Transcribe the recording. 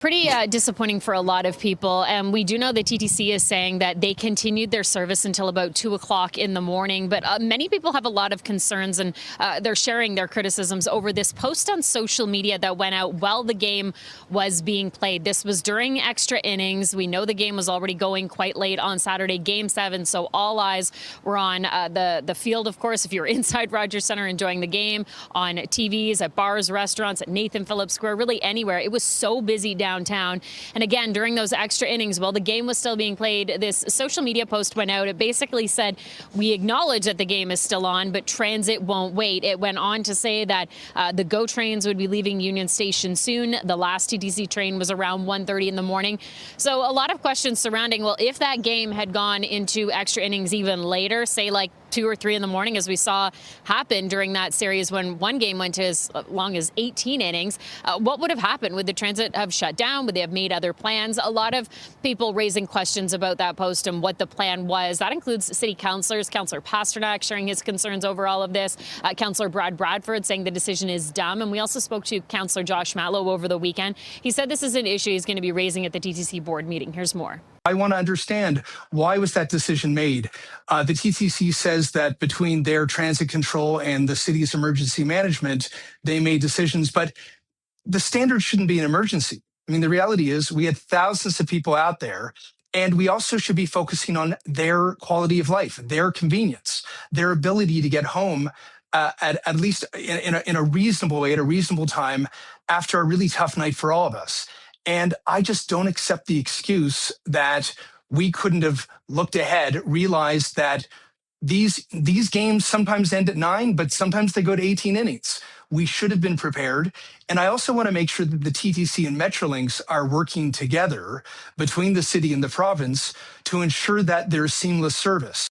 Pretty disappointing for a lot of people. And we do know the TTC is saying that they continued their service until about 2 o'clock in the morning. But many people have a lot of concerns, and they're sharing their criticisms over this post on social media that went out while the game was being played. This was during extra innings. We know the game was already going quite late on Saturday, Game 7. So all eyes were on the field, of course, if you're inside Rogers Centre enjoying the game, on TVs, at bars, restaurants, at Nathan Phillips Square, really anywhere. It was so busy downtown. And again, during those extra innings, while the game was still being played, this social media post went out. It basically said, we acknowledge that the game is still on, but transit won't wait. It went on to say that the GO trains would be leaving Union Station soon. The last TTC train was around 1:30 in the morning. So a lot of questions surrounding, well, if that game had gone into extra innings even later, say like 2 or 3 in the morning, as we saw happen during that series when one game went to as long as 18 innings, what would have happened? Would the transit have shut down? Would they have made other plans? A lot of people raising questions about that post and what the plan was. That includes city councillors, Councillor Pasternak sharing his concerns over all of this, Councillor Brad Bradford saying the decision is dumb. And we also spoke to Councillor Josh Matlow over the weekend. He said this is an issue he's going to be raising at the TTC board meeting. Here's more. I want to understand, why was that decision made? The TTC says that between their transit control and the city's emergency management, they made decisions, but the standard shouldn't be an emergency. I mean, the reality is we had thousands of people out there, and we also should be focusing on their quality of life, their convenience, their ability to get home at least in a reasonable way, at a reasonable time, after a really tough night for all of us. And I just don't accept the excuse that we couldn't have looked ahead, realized that these games sometimes end at 9, but sometimes they go to 18 innings. We should have been prepared. And I also want to make sure that the TTC and Metrolinx are working together between the city and the province to ensure that there's seamless service.